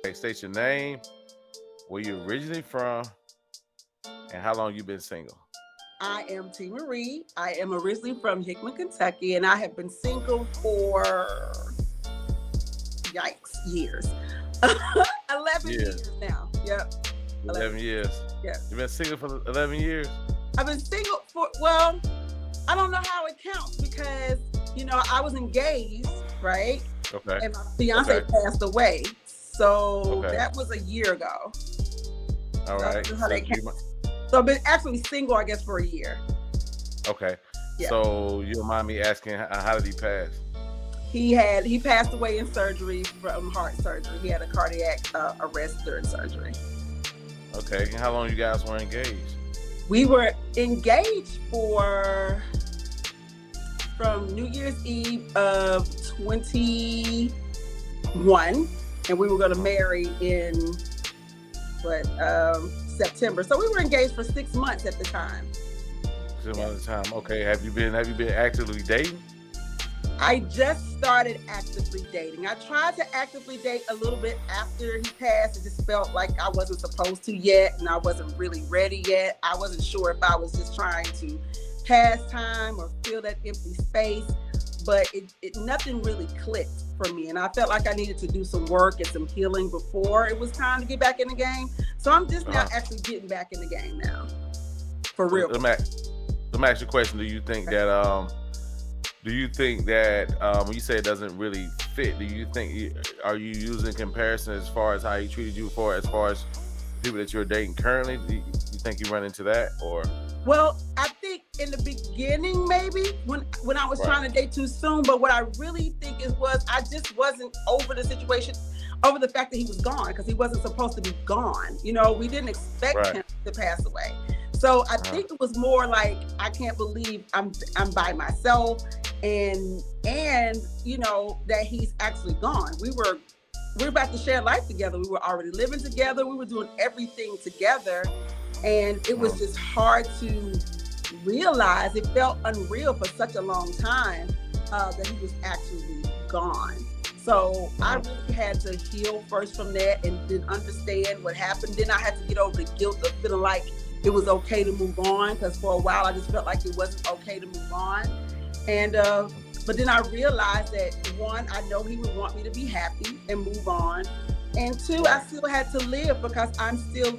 Okay, state your name, where you originally from, and how long you been single. I am T. Marie. I am originally from Hickman, Kentucky, and I have been single for, yikes, years. 11 Years. years now. Yep. 11 years. Yeah. You've been single for 11 years? I've been single for, well, I don't know how it counts because, I was engaged, right? Okay. And my fiance Okay. passed away. So Okay. that was a year ago. All So I right. don't know how So that counts. So I've been actually single, I guess, for a year. okay. Yeah. So you don't mind me asking, how did he pass? He passed away in surgery from heart surgery. He had a cardiac arrest during surgery. Okay. And how long you guys were engaged? We were engaged from New Year's Eve of 21, and we were going to marry in September. So we were engaged for 6 months at the time. 6 months at the time. Okay. Have you been actively dating? I just started actively dating. I tried to actively date a little bit after he passed. It just felt like I wasn't supposed to yet, and I wasn't really ready yet. I wasn't sure if I was just trying to pass time or fill that empty space, but it nothing really clicked for me, and I felt like I needed to do some work and some healing before it was time to get back in the game. So I'm just now actually getting back in the game now, for real. Let me ask you a question. Do you think that when you say it doesn't really fit, are you using comparison as far as how he treated you as far as people that you're dating currently? Do you think you run into that, or? Well, I think in the beginning, maybe when I was trying to date too soon, but what I really think was I just wasn't over the situation, over the fact that he was gone, because he wasn't supposed to be gone. We didn't expect him to pass away. So I think it was more like, I can't believe I'm by myself, and that he's actually gone. We were about to share life together. We were already living together. We were doing everything together. And it was just hard to realize. It felt unreal for such a long time that he was actually gone. So I really had to heal first from that and then understand what happened. Then I had to get over the guilt of feeling like it was okay to move on, because for a while I just felt like it wasn't okay to move on. And but then I realized that, one, I know he would want me to be happy and move on. And two, I still had to live because I'm still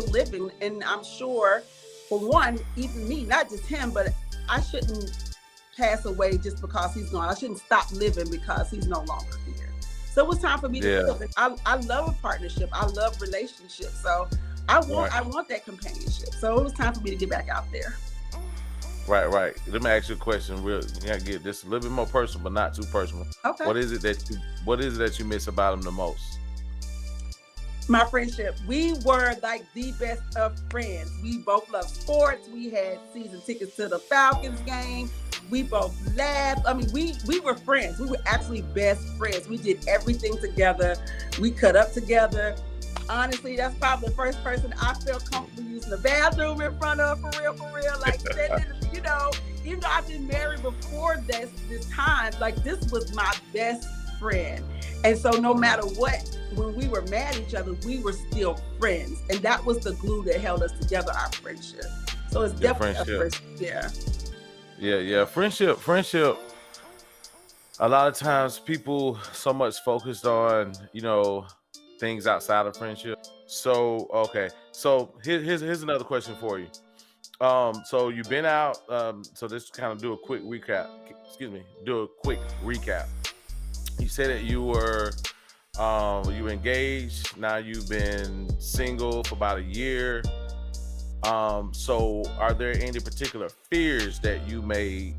living. And I'm sure, for one, even me, not just him, but I shouldn't pass away just because he's gone. I shouldn't stop living because he's no longer here. So it was time for me to live. And I love a partnership. I love relationships. So I want that companionship. So it was time for me to get back out there. Right. Let me ask you a question. You gotta get this a little bit more personal, but not too personal. Okay. What is it that you miss about him the most? My friendship. We were like the best of friends. We both loved sports. We had season tickets to the Falcons game. We both laughed. I mean, we were friends. We were actually best friends. We did everything together. We cut up together. Honestly, that's probably the first person I felt comfortable using the bathroom in front of, for real. Like, even though I've been married before this time, like, this was my best friend. And so no matter what, when we were mad at each other, we were still friends. And that was the glue that held us together, our friendship. So it's definitely a friendship. Yeah. Friendship. A lot of times people so much focused on, things outside of friendship. So, okay. So here's another question for you. So you've been out, so this kind of do a quick recap. You said that you were engaged. Now you've been single for about a year. So are there any particular fears that you may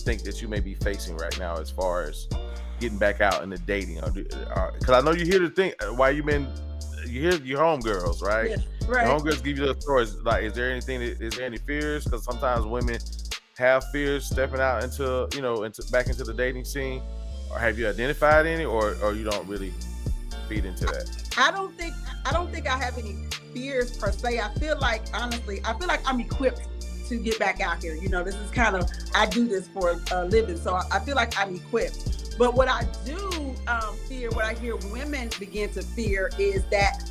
think that you may be facing right now as far as getting back out into dating? Because I know you hear the thing, why you hear your homegirls, right? Yes, right. Your homegirls give you the stories. Like, is there any fears? Because sometimes women have fears stepping out into back into the dating scene. Or have you identified any, or you don't really feed into that? I don't think I have any fears per se. I feel like, honestly, I'm equipped to get back out here. You know, this is kind of, I do this for a living, so I feel like I'm equipped. But what I do fear, what I hear women begin to fear, is that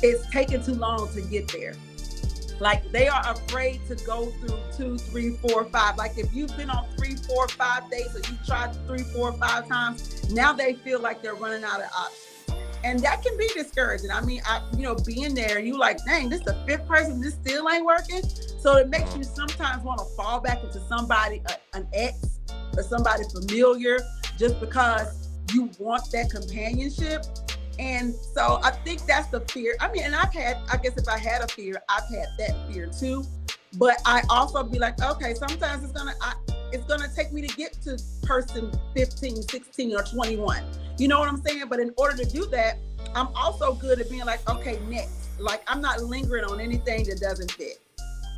it's taking too long to get there. Like, they are afraid to go through 2, 3, 4, 5. Like, if you've been on 3, 4, 5 dates, or you tried 3, 4, 5 times, now they feel like they're running out of options. And that can be discouraging. I mean, being there, you like, dang, this is the 5th person, this still ain't working. So it makes you sometimes want to fall back into somebody, an ex or somebody familiar, just because you want that companionship. And so I think that's the fear. I mean, and I guess if I had a fear, I've had that fear too. But I also be like, okay, sometimes it's gonna take me to get to person 15, 16, or 21. You know what I'm saying? But in order to do that, I'm also good at being like, okay, next. Like, I'm not lingering on anything that doesn't fit.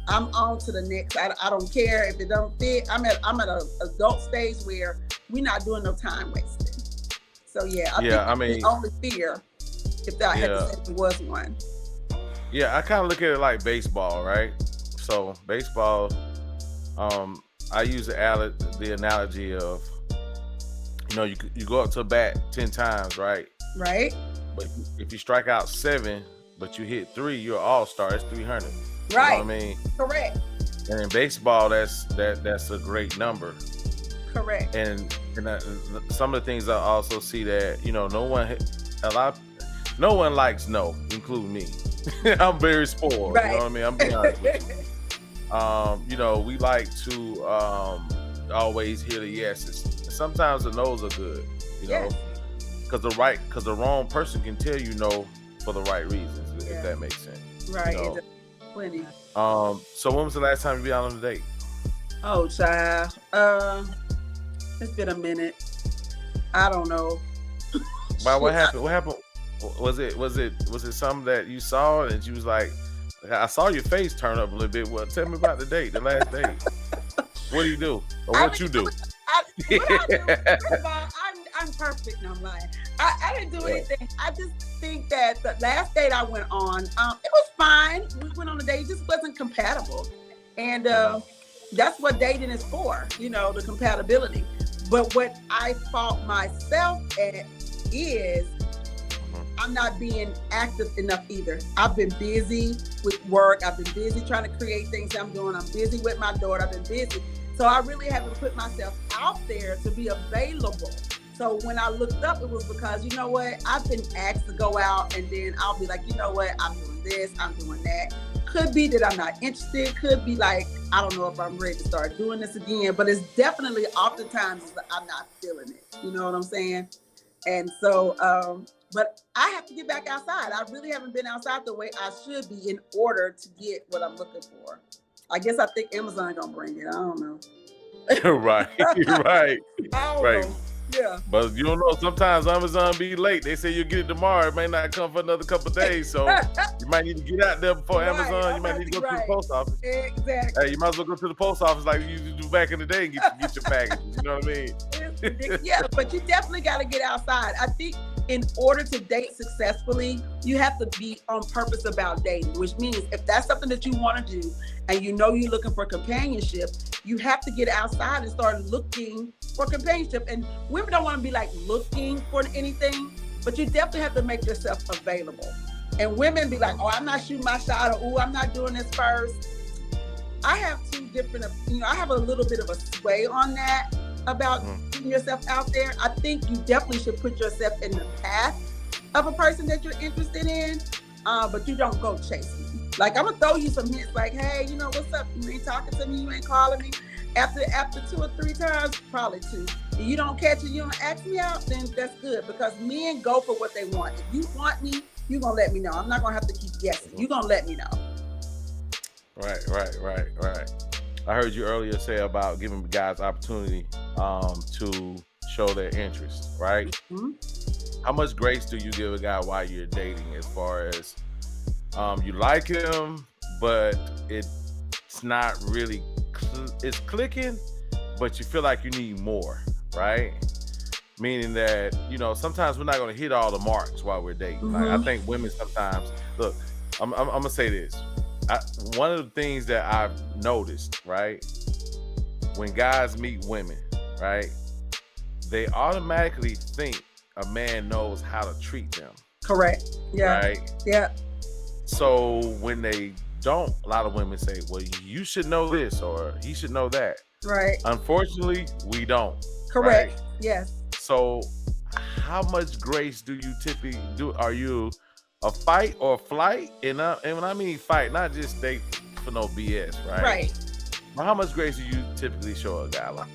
I'm on to the next. I don't care if it don't fit. I'm at an adult stage where we're not doing no time wasting. So yeah, I mean, the only fear, if I had to say there was one. Yeah, I kind of look at it like baseball, right? So baseball, I use the analogy of, you go up to bat 10 times, right? Right. But if you strike out 7, but you hit 3, you're an all-star. It's 300. Right. You know what I mean? Correct. And in baseball, that's a great number. Correct. And some of the things I also see that, no one likes no, including me. I'm very spoiled. Right. You know what I mean? I'm being honest with you. We like to always hear the yeses. Sometimes the no's are good, yes. because the wrong person can tell you no for the right reasons, if that makes sense. Right. Plenty. So when was the last time you been out on a date? Oh, child. It's been a minute. I don't know. Wow, what happened? What happened? Was it something that you saw and you was like, I saw your face turn up a little bit. Well, tell me about the date, the last date. What do you do? Or what you do? What I do, first of all, I'm perfect. No, I'm lying. I didn't do anything. I just think that the last date I went on, it was fine. We went on a date. It just wasn't compatible. And that's what dating is for, the compatibility. But what I fault myself at is I'm not being active enough either. I've been busy with work. I've been busy trying to create things I'm doing. I'm busy with my daughter. I've been busy. So I really haven't put myself out there to be available. So when I looked up, it was because, you know what? I've been asked to go out, and then I'll be like, you know what? I'm doing this, I'm doing that. Could be that I'm not interested. Could be like, I don't know if I'm ready to start doing this again. But it's definitely oftentimes I'm not feeling it. You know what I'm saying? And so, but I have to get back outside. I really haven't been outside the way I should be in order to get what I'm looking for. I guess I think Amazon gonna bring it. I don't know. Right. I don't know. Yeah. But you don't know, sometimes Amazon be late. They say you'll get it tomorrow. It may not come for another couple of days. So you might need to get out there before Amazon. You might need to go to the post office. Exactly. Hey, you might as well go to the post office like you used to do back in the day and get your packages. You know what I mean? Yeah, but you definitely got to get outside. I think in order to date successfully, you have to be on purpose about dating, which means if that's something that you want to do and you're looking for companionship, you have to get outside and start looking for companionship. And women don't want to be like looking for anything, but you definitely have to make yourself available. And women be like, oh, I'm not shooting my shot, or oh, I'm not doing this first. I have two different, I have a little bit of a sway on that about putting yourself out there. I think you definitely should put yourself in the path of a person that you're interested in, but you don't go chasing. Like, I'm gonna throw you some hints like, hey, what's up? You ain't talking to me, you ain't calling me. After 2 or 3 times, probably 2. If you don't catch it, you don't ask me out, then that's good, because men go for what they want. If you want me, you're gonna let me know. I'm not gonna have to keep guessing. You're gonna let me know. Right. I heard you earlier say about giving guys opportunity to show their interest, right? Mm-hmm. How much grace do you give a guy while you're dating, as far as you like him, but it's not really it's clicking, but you feel like you need more, right? Meaning that, sometimes we're not going to hit all the marks while we're dating. Mm-hmm. Like, I think women sometimes, look, I'm going to say this. I, one of the things that I've noticed, right, when guys meet women, right, they automatically think a man knows how to treat them, Correct. Yeah. right? Yeah. So when they don't, a lot of women say, well, you should know this or he should know that. Right. Unfortunately, we don't. Correct. Right? Yes. So how much grace do you typically do? Are you a fight or flight? And when I mean fight, not just stay for no BS, right? Right. But how much grace do you typically show a guy like?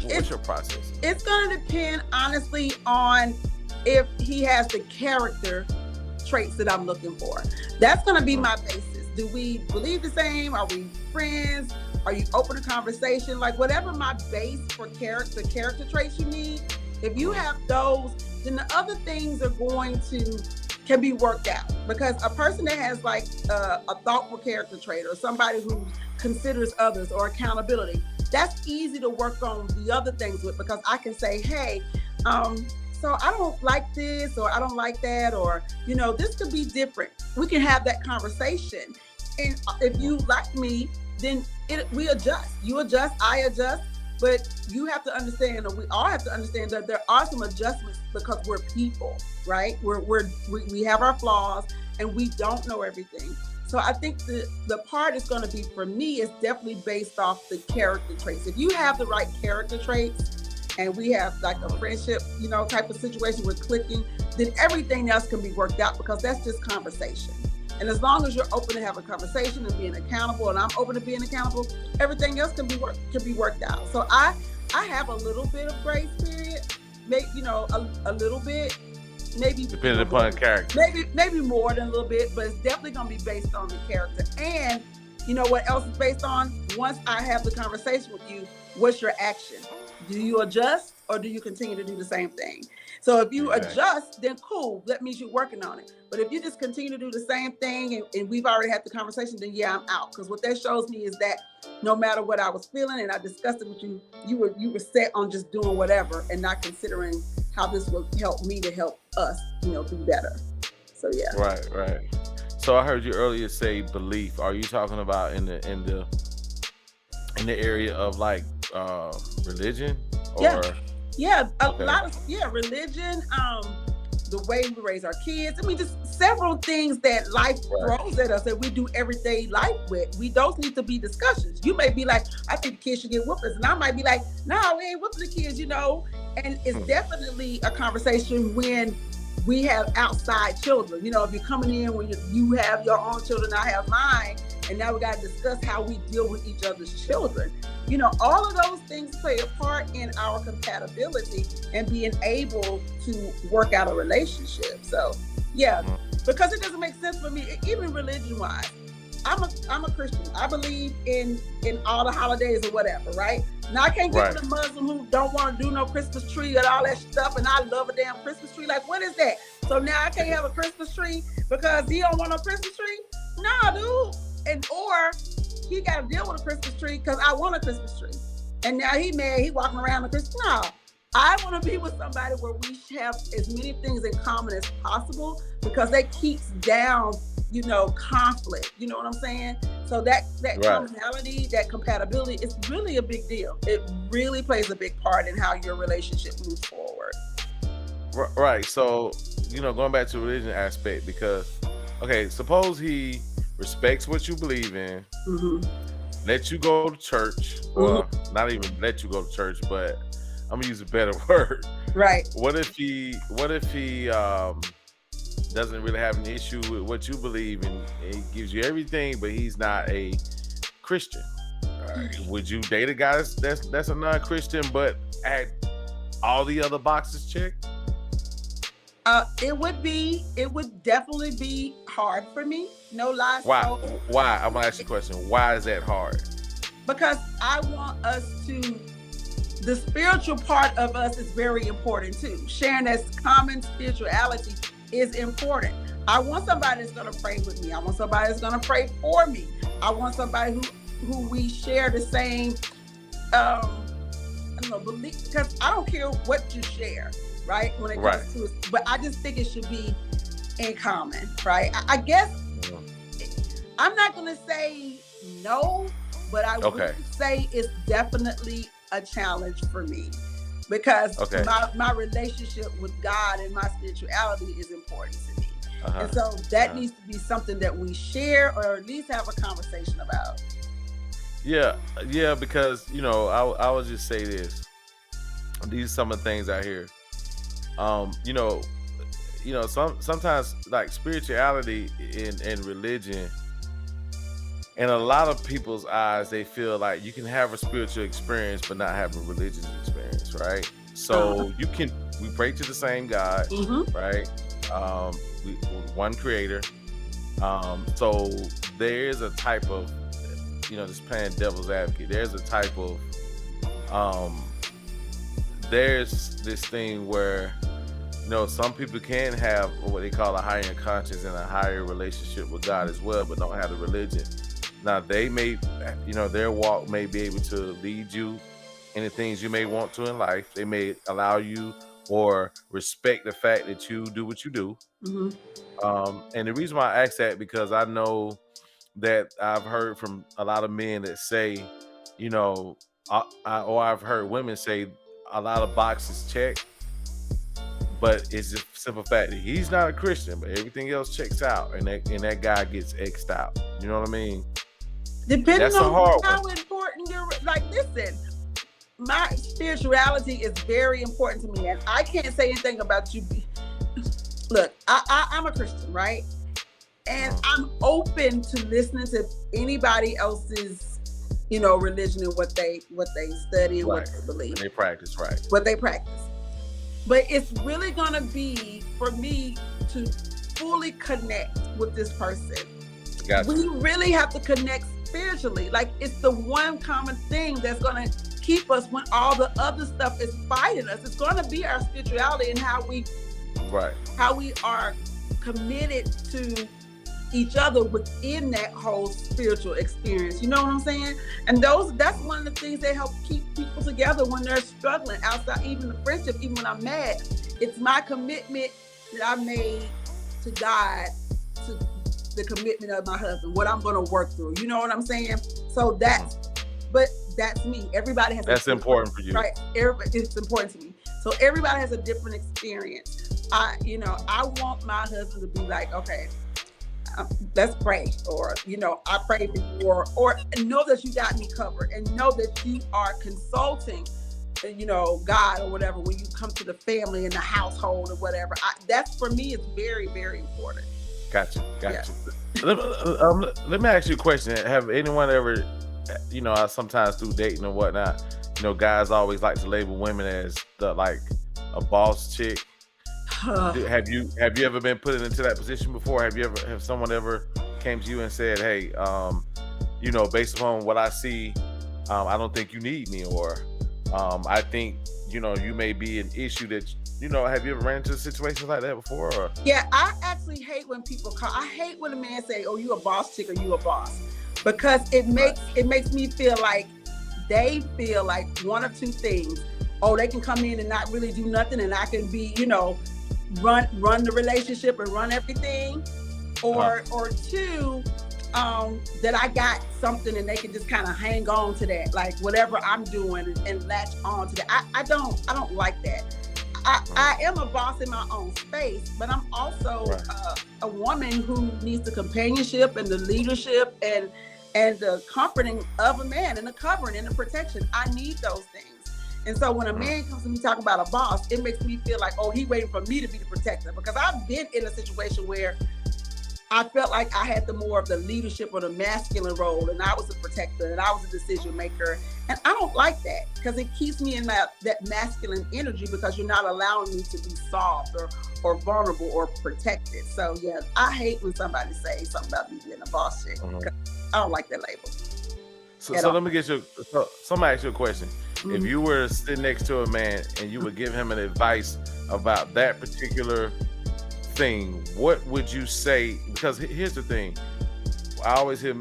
What's your process? It's gonna depend, honestly, on if he has the character traits that I'm looking for. That's gonna be my basis. Do we believe the same? Are we friends? Are you open to conversation? Like whatever my base for character traits you need, if you have those, then the other things are can be worked out. Because a person that has like a thoughtful character trait or somebody who considers others or accountability, that's easy to work on the other things with, because I can say, hey, so I don't like this or I don't like that, or, this could be different. We can have that conversation. And if you like me, then we adjust. You adjust, I adjust. But you have to understand, or we all have to understand, that there are some adjustments because we're people, right? We have our flaws and we don't know everything. So I think the part is going to be, for me, is definitely based off the character traits. If you have the right character traits and we have like a friendship, type of situation, we're clicking, then everything else can be worked out, because that's just conversation. And as long as you're open to have a conversation and being accountable, and I'm open to being accountable, everything else can be worked out. So I have a little bit of grace period, maybe, a little bit, maybe depending upon character. Maybe more than a little bit, but it's definitely gonna be based on the character. And you know what else is based on? Once I have the conversation with you, what's your action? Do you adjust or do you continue to do the same thing? So if you adjust, then cool, that means you're working on it. But if you just continue to do the same thing and we've already had the conversation, then yeah, I'm out. Because what that shows me is that no matter what I was feeling and I discussed it with you, you were set on just doing whatever and not considering how this will help me to help us, do better. So yeah. Right. So I heard you earlier say belief. Are you talking about in the area of like religion? Or Yeah, a lot of religion, the way we raise our kids. I mean, just several things that life throws at us that we do everyday life with. Those need to be discussions. You may be like, I think the kids should get whoopings, and I might be like, no, we ain't whooping the kids, And it's definitely a conversation when we have outside children. If you're coming in when you have your own children, I have mine, and now we got to discuss how we deal with each other's children. All of those things play a part in our compatibility and being able to work out a relationship. So, yeah, because it doesn't make sense for me, even religion-wise. I'm a Christian. I believe in all the holidays or whatever, right? Now, I can't get with a Muslim who don't want to do no Christmas tree and all that stuff, and I love a damn Christmas tree. Like, what is that? So now I can't have a Christmas tree because he don't want no Christmas tree? Nah, dude. Or he got to deal with a Christmas tree because I want a Christmas tree. And now he mad, he walking around with Christmas. No, I want to be with somebody where we have as many things in common as possible, because that keeps down, conflict. You know what I'm saying? So that commonality, that compatibility is really a big deal. It really plays a big part in how your relationship moves forward. Right. So, going back to the religion aspect, because, suppose he respects what you believe in, let you go to church, or not even let you go to church, but I'm gonna use a better word. Right. What if he doesn't really have an issue with what you believe in, and he gives you everything, but he's not a Christian? Would you date a guy that's a non-Christian but at all the other boxes checked? It would definitely be hard for me. No lie. Why? I'm gonna ask you a question. Why is that hard? Because I want us the spiritual part of us is very important too. Sharing that common spirituality is important. I want somebody that's gonna pray with me. I want somebody that's gonna pray for me. I want somebody who we share the same belief, because I don't care what you share. Right, when it comes to it, but I just think it should be in common, right? I guess I'm not gonna say no, but I will Okay. say it's definitely a challenge for me because Okay. my relationship with God and my spirituality is important to me. Uh-huh. And so that Uh-huh. needs to be something that we share or at least have a conversation about. Yeah, yeah, because I would just say this. These are some of the things I hear. Um, you know, sometimes like spirituality and religion, in a lot of people's eyes, they feel like you can have a spiritual experience but not have a religious experience, right? Uh, So we pray to the same God, mm-hmm, right? We one creator. So there is a type of, just playing devil's advocate, there's a type of um there's this thing where some people can have what they call a higher conscience and a higher relationship with God as well, but don't have the religion. Now they may, their walk may be able to lead you in the things you may want to in life. They may allow you or respect the fact that you do what you do. mm-hmm, And the reason why I ask that, because I know that I've heard from a lot of men that say, or I've heard women say a lot of boxes checked, but it's just simple fact that he's not a Christian, but everything else checks out, and that guy gets X'd out. You know what I mean? And depending that's a on hard one. how important you're like, listen, my spirituality is very important to me, and I can't say anything about you. Look, I'm a Christian, right? And I'm open to listening to anybody else's, religion and what they study and what they believe, and they practice, right? What they practice. But it's really gonna be for me to fully connect with this person. Gotcha. We really have to connect spiritually. Like, it's the one common thing that's gonna keep us when all the other stuff is fighting us. It's gonna be our spirituality and how we are committed to each other within that whole spiritual experience. You know what I'm saying? And that's one of the things that help keep people together when they're struggling outside even the friendship, even when I'm mad. It's my commitment that I made to God, to the commitment of my husband, what I'm going to work through. You know what I'm saying? So that's me. Everybody has that's important for you, right? It's important to me. So everybody has a different experience. I want my husband to be like, okay, let's pray, or I pray for you, or know that you got me covered, and know that you are consulting God or whatever when you come to the family and the household or whatever. That's, for me, it's very, very important. Gotcha. Yeah. Let me ask you a question. Have anyone ever, I sometimes through dating and whatnot, guys always like to label women as a boss chick. Have you ever been put into that position before? Have someone ever came to you and said, hey, based upon what I see, I don't think you need me, or I think you may be an issue that have you ever ran into situations like that before? Or? Yeah, I actually hate when I hate when a man say, oh, you a boss chick or you a boss, because it makes me feel like they feel like one of two things. Oh, they can come in and not really do nothing, and I can be run the relationship and run everything, or two, that I got something and they can just kind of hang on to that, like whatever I'm doing, and latch on to that. I don't like that. I am a boss in my own space, but I'm also a woman who needs the companionship and the leadership and the comforting of a man, and the covering and the protection. I need those things. And so when a man comes to me talking about a boss, it makes me feel like, oh, he waiting for me to be the protector. Because I've been in a situation where I felt like I had the more of the leadership or the masculine role, and I was the protector and I was the decision maker. And I don't like that, because it keeps me in that masculine energy, because you're not allowing me to be soft or vulnerable or protected. So yeah, I hate when somebody says something about me being a boss chick. I don't like that label. So let me get you. So somebody ask you a question. If you were to sit next to a man and you would give him an advice about that particular thing, what would you say? Because here's the thing. I always hear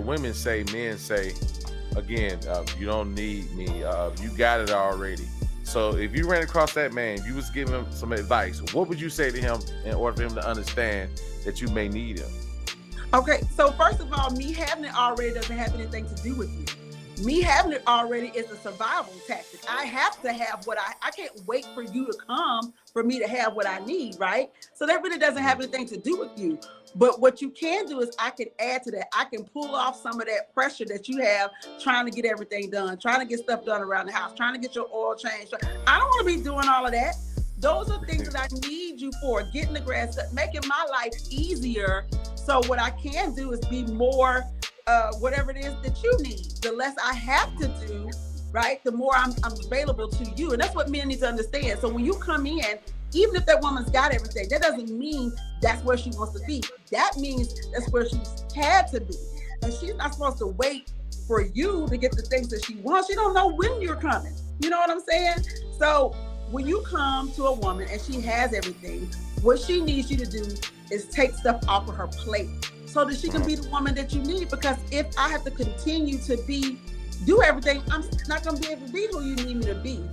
women say, men say, again, you don't need me. You got it already. So if you ran across that man, you was giving him some advice, what would you say to him in order for him to understand that you may need him? Okay, so first of all, me having it already doesn't have anything to do with you. Me having it already is a survival tactic. I have to have what I can't wait for you to come for me to have what I need, right? So that really doesn't have anything to do with you. But what you can do is I can add to that. I can pull off some of that pressure that you have trying to get everything done, trying to get stuff done around the house, trying to get your oil changed. I don't want to be doing all of that. Those are things that I need you for, getting the grass, making my life easier. So what I can do is be more whatever it is that you need. The less I have to do, right, the more I'm available to you. And that's what men need to understand. So when you come in, even if that woman's got everything, that doesn't mean that's where she wants to be. That means that's where she's had to be. And she's not supposed to wait for you to get the things that she wants. She don't know when you're coming. You know what I'm saying? So when you come to a woman and she has everything, what she needs you to do is take stuff off of her plate so that she can be the woman that you need. Because if I have to continue to do everything, I'm not going to be able to be who you need me to be,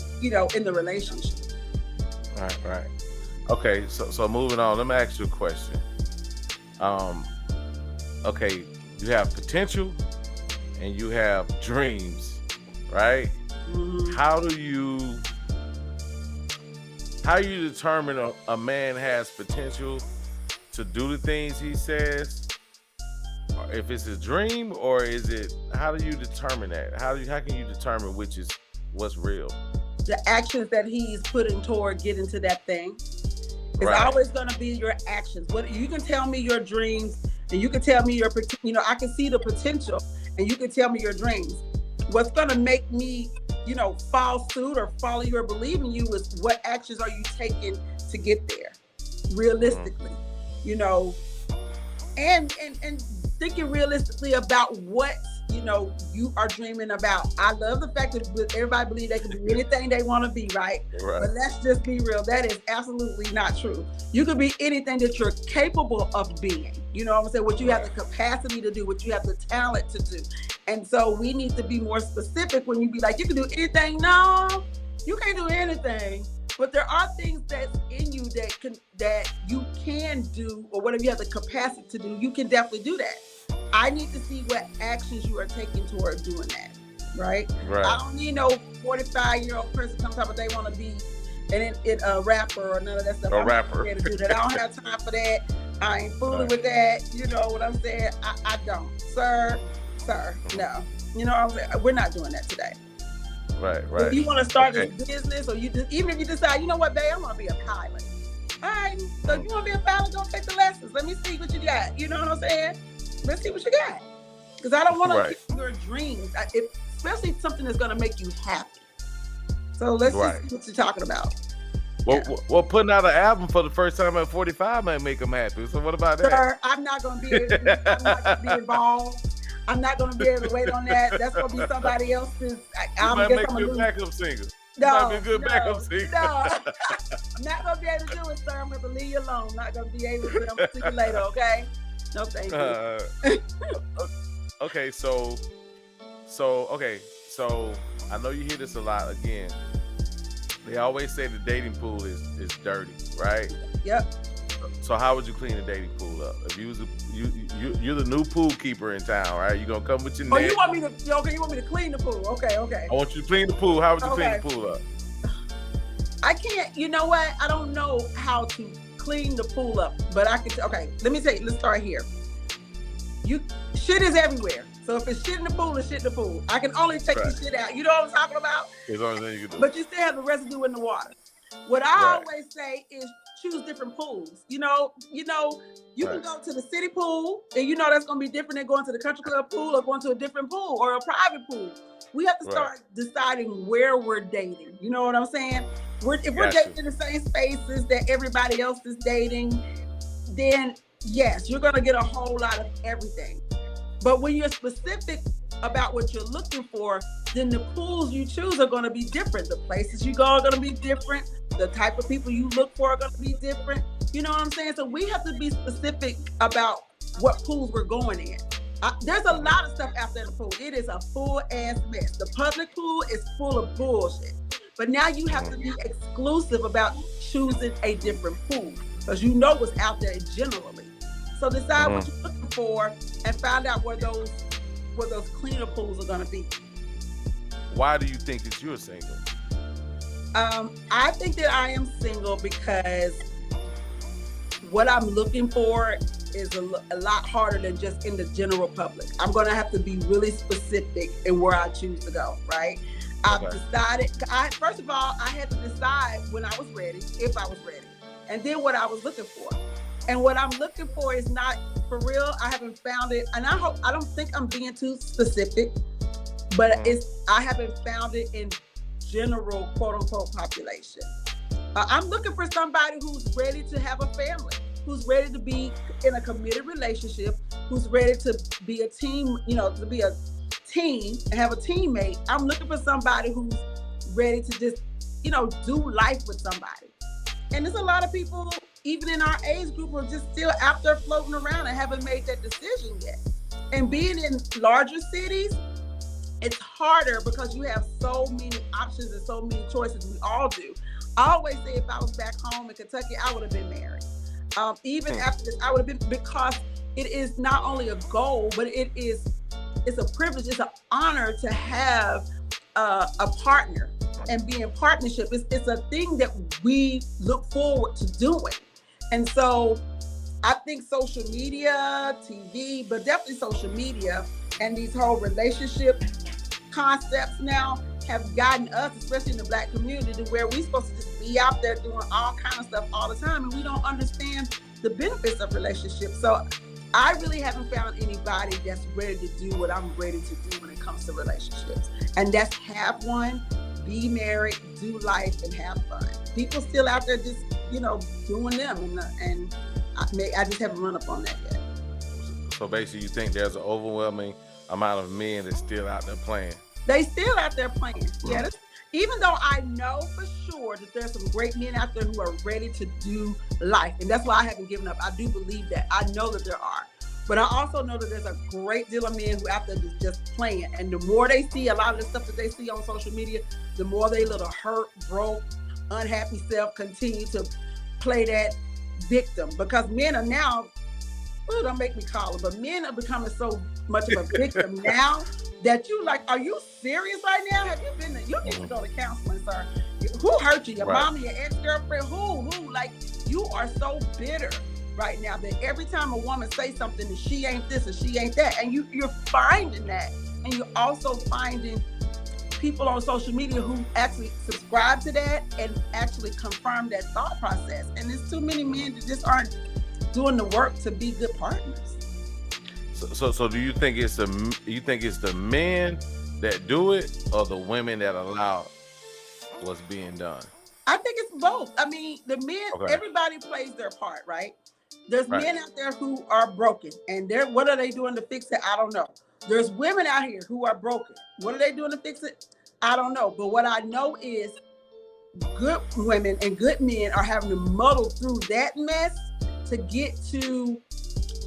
in the relationship. Right. Okay, so moving on, let me ask you a question. Okay, you have potential and you have dreams, right? Mm-hmm. How do you determine a man has potential to do the things he says? Or if it's a dream, or is it? How do you determine that? How can you determine what's real? The actions that he's putting toward getting to that thing. It's always going to be your actions. What you can tell me your dreams, and you can tell me I can see the potential, and you can tell me your dreams. What's going to make me, fall suit or follow you or believe in you is what actions are you taking to get there, realistically, and thinking realistically about what you are dreaming about. I love the fact that everybody believes they can do anything they want to be, right? But let's just be real. That is absolutely not true. You can be anything that you're capable of being. You know what I'm saying? What you have the capacity to do, what you have the talent to do. And so we need to be more specific when you be like, you can do anything. No, you can't do anything. But there are things that's in you that you can do, or whatever you have the capacity to do, you can definitely do that. I need to see what actions you are taking toward doing that, right? I don't need no 45-year-old person come talk about they want to be a rapper or none of that stuff. I'm not prepared to do that. I don't have time for that. I ain't fooling with that. You know what I'm saying? I don't. Sir, no. You know what I'm saying? We're not doing that today. Right. If you want to start this business, or even if you decide, you know what, babe, I want to be a pilot. All right. So if you want to be a pilot, go take the lessons. Let me see what you got. You know what I'm saying? Let's see what you got. Because I don't want to kill your dreams, especially something that's going to make you happy. So let's just see what you're talking about. Well, putting out an album for the first time at 45 might make them happy. So what about that? Sir, I'm not going to be able to, I'm not going to be involved. I'm not going to be able to wait on that. That's going to be somebody else's. I'm a good backup singer. No, be a good backup singer. No, not going to be able to do it, sir. I'm going to leave you alone. Not going to be able to. I'm going to see you later, okay? No, thank you. Okay, so I know you hear this a lot. Again, they always say the dating pool is dirty, right? Yep. So how would you clean the dating pool up? If you was you're the new pool keeper in town, right? You gonna come with your net. You want me to clean the pool? Okay. I want you to clean the pool. How would you clean the pool up? I can't. You know what? I don't know how to clean the pool up, but I can. Okay, let me tell you. Let's start here. Shit is everywhere. So if it's shit in the pool, it's shit in the pool. I can only take the shit out. You know what I'm talking about? It's the only thing you can do. But you still have the residue in the water. What I always say is choose different pools. You can go to the city pool, and that's going to be different than going to the country club pool or going to a different pool or a private pool. We have to start deciding where we're dating. You know what I'm saying? If we're dating in the same spaces that everybody else is dating, then yes, you're going to get a whole lot of everything. But when you're specific about what you're looking for, then the pools you choose are going to be different. The places you go are going to be different. The type of people you look for are going to be different. You know what I'm saying? So we have to be specific about what pools we're going in. There's a lot of stuff out there in the pool. It is a full-ass mess. The public pool is full of bullshit. But now you have to be exclusive about choosing a different pool because you know what's out there generally. So decide what you're looking for, and find out where those cleaner pools are going to be. Why do you think that you're single? I think that I am single because what I'm looking for is a lot harder than just in the general public. I'm going to have to be really specific in where I choose to go, right? I've decided, first of all, I had to decide when I was ready, if I was ready, and then what I was looking for. And what I'm looking for is not for real. I haven't found it, and I don't think I'm being too specific, but I haven't found it in general, quote unquote, population. I'm looking for somebody who's ready to have a family, who's ready to be in a committed relationship, who's ready to be a team, to be a team and have a teammate. I'm looking for somebody who's ready to just, do life with somebody. And there's a lot of people, even in our age group, who are just still out there floating around and haven't made that decision yet. And being in larger cities, it's harder because you have so many options and so many choices. We all do. I always say if I was back home in Kentucky, I would have been married. Even after this, I would have been, because it is not only a goal, but it's a privilege, it's an honor to have a partner and be in partnership. It's a thing that we look forward to doing. And so I think social media, TV, but definitely social media and these whole relationship concepts now have gotten us, especially in the Black community, to where we're supposed to just be out there doing all kinds of stuff all the time, and we don't understand the benefits of relationships. So I really haven't found anybody that's ready to do what I'm ready to do when it comes to relationships. And that's have one, be married, do life, and have fun. People still out there just, doing them, and I just haven't run up on that yet. So basically, you think there's an overwhelming amount of men that's still out there playing? They still out there playing. Yeah. Even though I know for sure that there's some great men out there who are ready to do life. And that's why I haven't given up. I do believe that. I know that there are. But I also know that there's a great deal of men who out there just playing. And the more they see a lot of the stuff that they see on social media, the more they little hurt, broke, unhappy self continue to play that victim. Because men are now, don't make me call it, but men are becoming so much of a victim now that you like, are you serious right now? Have you been there? You need to go to counseling, sir. Who hurt you? Your mom, your ex-girlfriend? Who? Like, you are so bitter right now that every time a woman says something that she ain't this and she ain't that, and you're finding that. And you're also finding people on social media who actually subscribe to that and actually confirm that thought process. And there's too many men that just aren't doing the work to be good partners. So do you think it's the men that do it, or the women that allow what's being done? I think it's both. I mean, the men, everybody plays their part, right? There's men out there who are broken, and what are they doing to fix it? I don't know. There's women out here who are broken. What are they doing to fix it? I don't know. But what I know is good women and good men are having to muddle through that mess to get to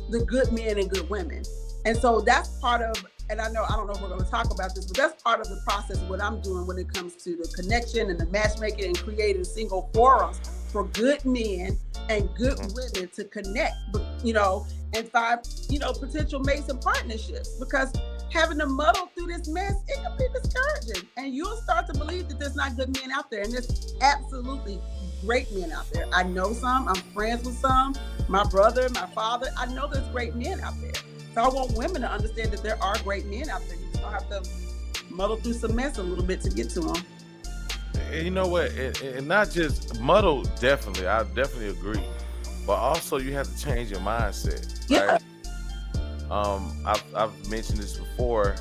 the good men and good women. And so that's part of, and I don't know if we're going to talk about this, but that's part of the process of what I'm doing when it comes to the connection and the matchmaking and creating single forums for good men and good women to connect, and find, potential mates and partnerships. Because having to muddle through this mess, it can be discouraging. And you'll start to believe that there's not good men out there. And there's absolutely great men out there. I know some, I'm friends with some, my brother, my father. I know there's great men out there. So I want women to understand that there are great men out there. You just don't have to muddle through some mess a little bit to get to them. And you know what? And not just muddle, definitely. I definitely agree. But also you have to change your mindset. Yeah. Right? I've mentioned this before,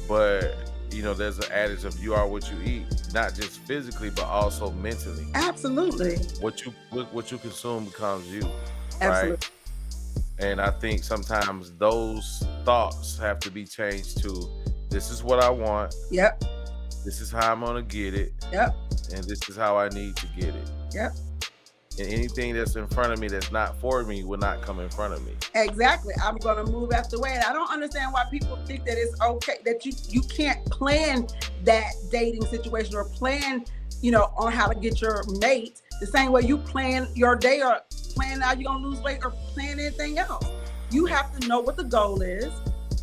but there's an adage of you are what you eat, not just physically, but also mentally. Absolutely. What you consume becomes you. Absolutely. Right? And I think sometimes those thoughts have to be changed to, this is what I want. Yep. This is how I'm gonna get it. Yep. And this is how I need to get it. Yep. And anything that's in front of me that's not for me will not come in front of me. Exactly. I'm gonna move out the way. And I don't understand why people think that it's okay, that you can't plan that dating situation or plan, on how to get your mate the same way you plan your day or plan how you're gonna lose weight or plan anything else. You have to know what the goal is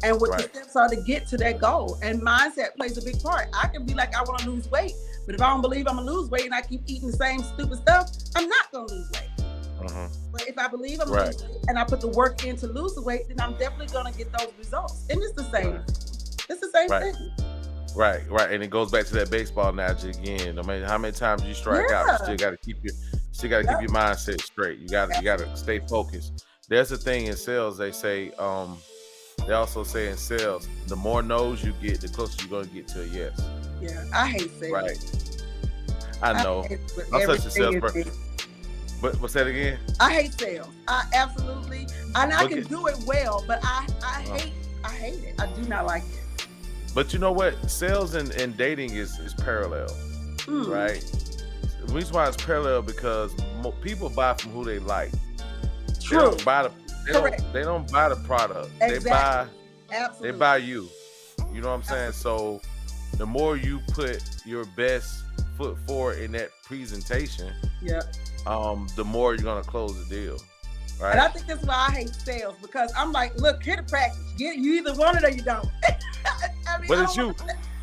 and what the steps are to get to that goal. And mindset plays a big part. I can be like, I want to lose weight, but if I don't believe I'm gonna lose weight and I keep eating the same stupid stuff, I'm not gonna lose weight. But if I believe I'm gonna lose weight and I put the work in to lose the weight, then I'm definitely gonna get those results. And it's the same. It's the same thing. Right. And it goes back to that baseball analogy again. I mean, how many times you strike out, you still got to keep your mindset straight. You got to stay focused. There's a thing in sales. They say, they also say in sales, the more no's you get, the closer you're gonna get to a yes. Yeah, I hate sales. Right. I know. I'm such a salesperson. But what's that again? I hate sales. I absolutely. And I can do it well, but I hate it. I do not like it. But you know what? Sales and dating is parallel, right? The reason why it's parallel because people buy from who they like. True. They don't buy they don't buy the product. Exactly. They buy you. You know what I'm saying? So the more you put your best foot forward in that presentation, the more you're gonna close the deal. Right. And I think that's why I hate sales, because I'm like, look, here the package. You either want it or you don't. I mean, but it's you.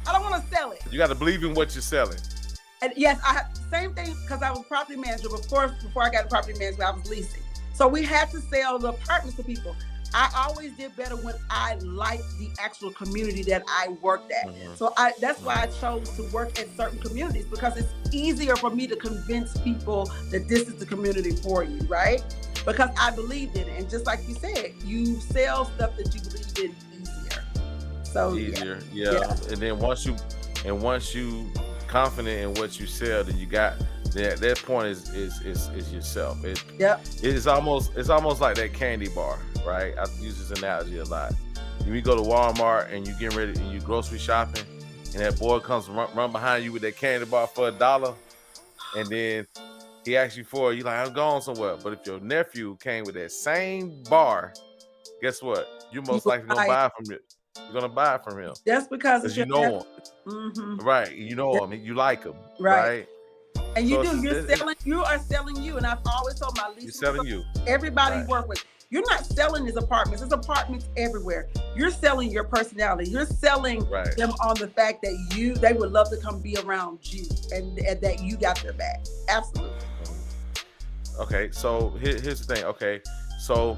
I don't want to sell it. You got to believe in what you're selling. And yes, same thing, because I was property manager before I got a property manager, I was leasing. So we had to sell the apartments to people. I always did better when I liked the actual community that I worked at. So that's why I chose to work at certain communities, because it's easier for me to convince people that this is the community for you, right? Because I believed in it. And just like you said, you sell stuff that you believe in easier. So yeah. And then once you confident in what you sell, then you got that point is yourself. It's almost like that candy bar, right? I use this analogy a lot. When you go to Walmart and you get ready and you grocery shopping, and that boy comes run behind you with that candy bar for $1, and then he asks you for it, you're like, I'm going somewhere. But if your nephew came with that same bar, guess what? You're most likely gonna buy from him. You're gonna buy it from him. That's because you know him. Right. You know him. You like him. Right. And you you are selling you. And I've always told my leasing, you're selling you. Everybody you work with. You're not selling these apartments. There's apartments everywhere. You're selling your personality. You're selling them on the fact that they would love to come be around you, and that you got their back. Absolutely. Okay, so here's the thing. Okay, so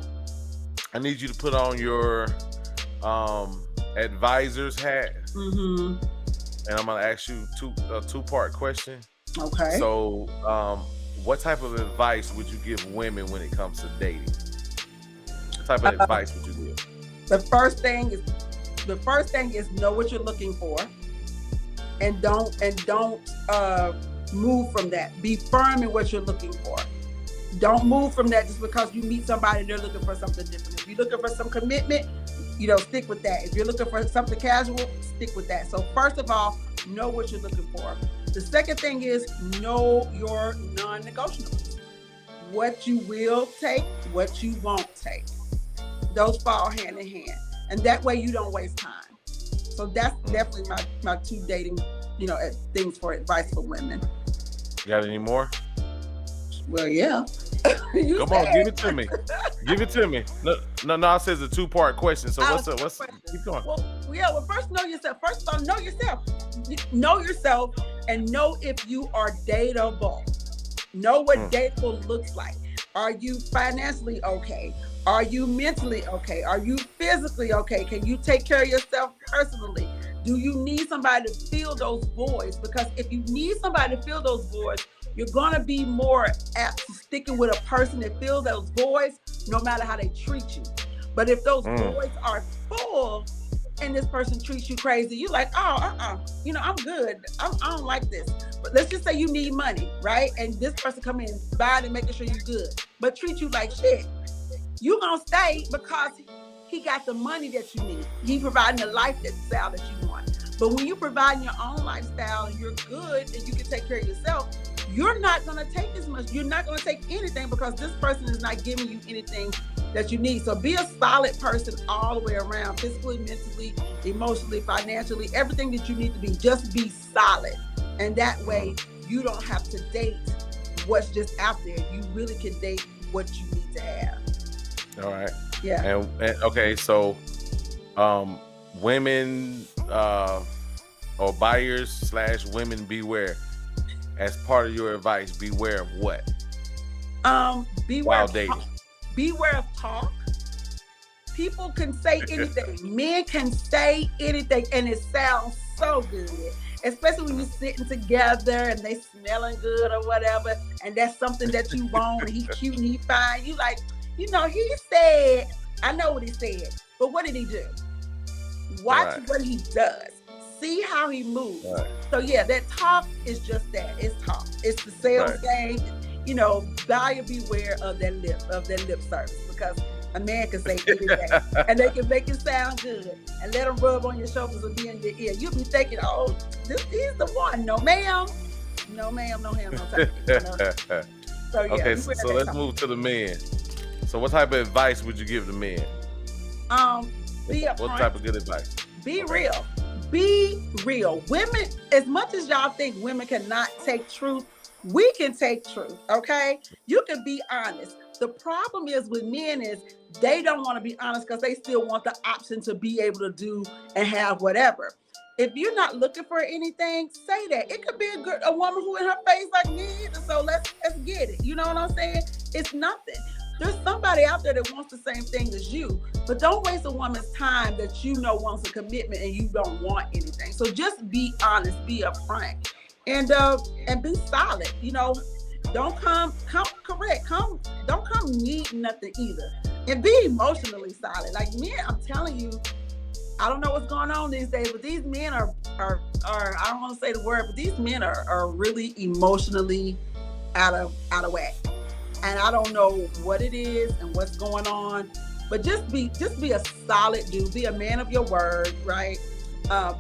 I need you to put on your advisor's hat, and I'm gonna ask you a two-part question. Okay. So, what type of advice would you give women when it comes to dating? What type of advice would you give? The first thing is know what you're looking for, and don't move from that. Be firm in what you're looking for. Don't move from that just because you meet somebody and they're looking for something different. If you're looking for some commitment, stick with that. If you're looking for something casual, stick with that. So first of all, know what you're looking for. The second thing is know your non-negotiables. What you will take, what you won't take. Those fall hand in hand. And that way you don't waste time. So that's definitely my two dating, things for advice for women. You got any more? Well, yeah. Come on, give it to me. Give it to me. No, I said it's a two-part question. So what's up? Keep going. Well, first know yourself. First of all, know yourself. Know yourself and know if you are dateable. Know what dateable looks like. Are you financially okay? Are you mentally okay? Are you physically okay? Can you take care of yourself personally? Do you need somebody to fill those voids? Because if you need somebody to fill those voids, you're going to be more apt to sticking with a person that fills those voids, no matter how they treat you. But if those voids are full and this person treats you crazy, you're like, I'm good. I don't like this. But let's just say you need money, right? And this person come in, buying and making sure you're good, but treat you like shit. You gonna stay because he got the money that you need. He providing the lifestyle that you want. But when you providing your own lifestyle and you're good and you can take care of yourself, you're not going to take as much. You're not going to take anything because this person is not giving you anything that you need. So be a solid person all the way around, physically, mentally, emotionally, financially, everything that you need to be. Just be solid. And that way you don't have to date what's just out there. You really can date what you need to have. All right. Yeah. And okay, so um women or buyers slash women beware. As part of your advice, beware of what Beware while of dating? beware of talk. People can say anything. Men can say anything, and it sounds so good. Especially when you're sitting together and they smelling good or whatever, and that's something that you want. And he cute and he fine. You like, he said. I know what he said, but what did he do? Watch Right. what he does. See how he moves. Right. So yeah, that talk is just that. It's talk. It's the sales game. Buyer beware of that lip service, because a man can say anything and they can make it sound good and let them rub on your shoulders and be in your ear. You'll be thinking, oh, he's the one. No ma'am. No ma'am, no ham, no time. So yeah. Okay, so let's move to the men. So what type of advice would you give the men? Be upfront. What type of good advice? Be real. Be real. Women, as much as y'all think women cannot take truth, we can take truth, okay? You can be honest. The problem is with men is they don't want to be honest because they still want the option to be able to do and have whatever. If you're not looking for anything, say that. It could be a woman who in her face like me, so let's get it. You know what I'm saying? It's nothing. There's somebody out there that wants the same thing as you, but don't waste a woman's time that wants a commitment and you don't want anything. So just be honest, be upfront, and be solid. Don't come correct. Don't come needing nothing either, and be emotionally solid. Like men, I'm telling you, I don't know what's going on these days, but these men are I don't want to say the word, but these men are really emotionally out of whack. And I don't know what it is and what's going on, but just be a solid dude. Be a man of your word, right?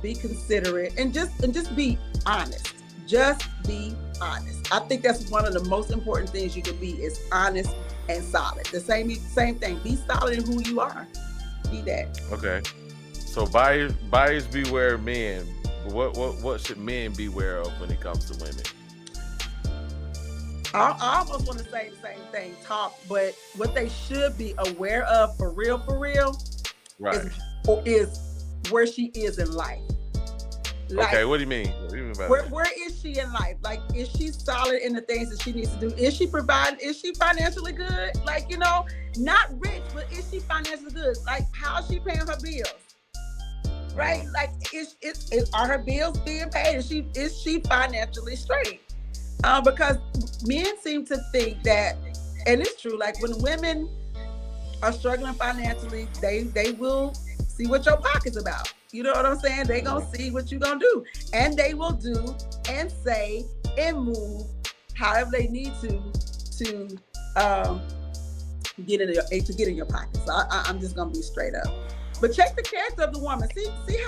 Be considerate and just be honest. Just be honest. I think that's one of the most important things you can be, is honest and solid. The same thing. Be solid in who you are. Be that. Okay. So buyers beware of men. What should men beware of when it comes to women? I almost want to say the same thing, talk, but what they should be aware of for real, right, is where she is in life. Like, okay, what do you mean? What do you mean by that? Where is she in life? Like, is she solid in the things that she needs to do? Is she providing? Is she financially good? Like, not rich, but is she financially good? Like, how is she paying her bills? Right? Like, are her bills being paid? Is she financially straight? Because men seem to think that, and it's true, like when women are struggling financially, they will see what your pocket's about. You know what I'm saying? They gonna see what you gonna do, and they will do and say and move however they need to get in your pocket. So I'm just gonna be straight up. But check the character of the woman. See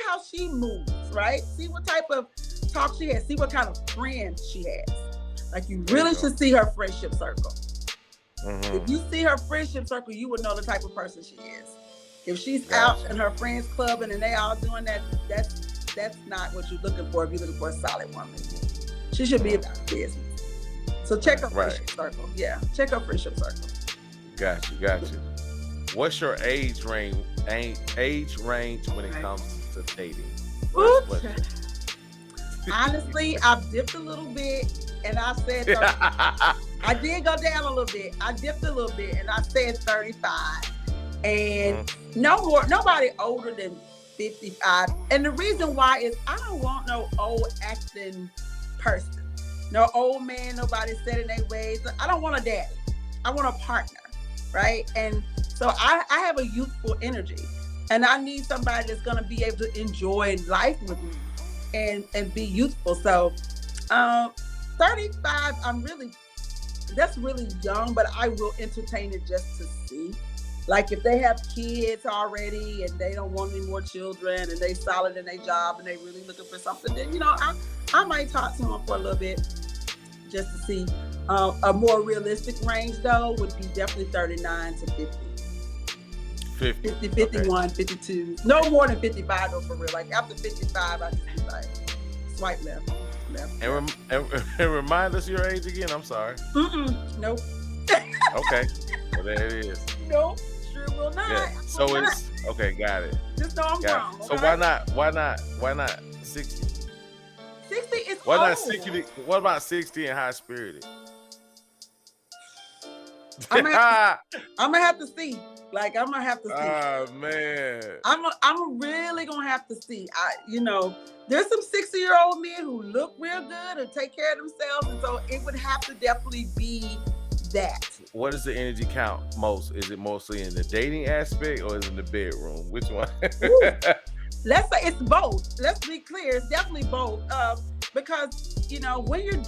how she moves, right? See what type of talk she has. See what kind of friends she has. Like, you really should see her friendship circle. Mm-hmm. If you see her friendship circle, you would know the type of person she is. If she's out in her friends clubbing and they all doing that, that's not what you're looking for. If you're looking for a solid woman, she should be about business. So check her friendship circle. Yeah, check her friendship circle. Got you. What's your age range when it comes to dating? Honestly, I've dipped a little bit, and I said 35. I did go down a little bit. I dipped a little bit, and I said 35. And nobody older than 55. And the reason why is I don't want no old acting person. No old man, nobody set in their ways. I don't want a daddy. I want a partner, right? And so I have a youthful energy, and I need somebody that's going to be able to enjoy life with me and be youthful. So 35, that's really young, but I will entertain it just to see. Like, if they have kids already and they don't want any more children and they solid in their job and they really looking for something, then, I might talk to them for a little bit just to see. A more realistic range, though, would be definitely 39 to 50. 50, 51, okay. 52. No more than 55, though, for real. Like, after 55, I just be like, swipe left. And remind us your age again. I'm sorry. Nope. Okay. Well, there it is. Nope. will not. Yeah. I will So not. it's okay. Got it. Just know I'm Got grown. it. So Okay? why not 60? 60 is Why not old. 60? What about 60 and high spirited? I'm gonna have to see. Like I'm gonna have to see. Oh man. I'm really gonna have to see. There's some 60-year-old men who look real good and take care of themselves, and so it would have to definitely be that. What does the energy count most? Is it mostly in the dating aspect or is it in the bedroom? Which one? Let's say it's both. Let's be clear. It's definitely both. Because when you're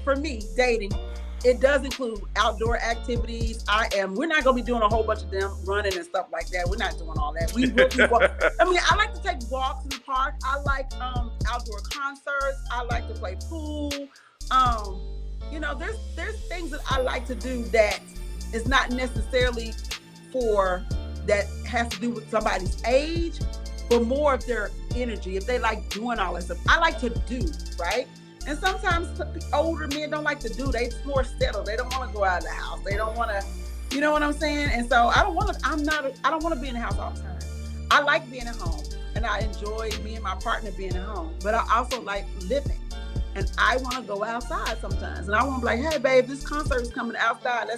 for me dating, it does include outdoor activities. We're not gonna be doing a whole bunch of them running and stuff like that. We're not doing all that. We will be I like to take walks in the park. I like outdoor concerts. I like to play pool. There's things that I like to do that is not necessarily that has to do with somebody's age, but more of their energy. If they like doing all that stuff, I like to do, right? And sometimes older men don't like to do. They're more settled. They don't want to go out of the house. They don't want to, you know what I'm saying? And so I don't want to be in the house all the time. I like being at home, and I enjoy me and my partner being at home, but I also like living. And I want to go outside sometimes. And I want to be like, hey babe, this concert is coming outside.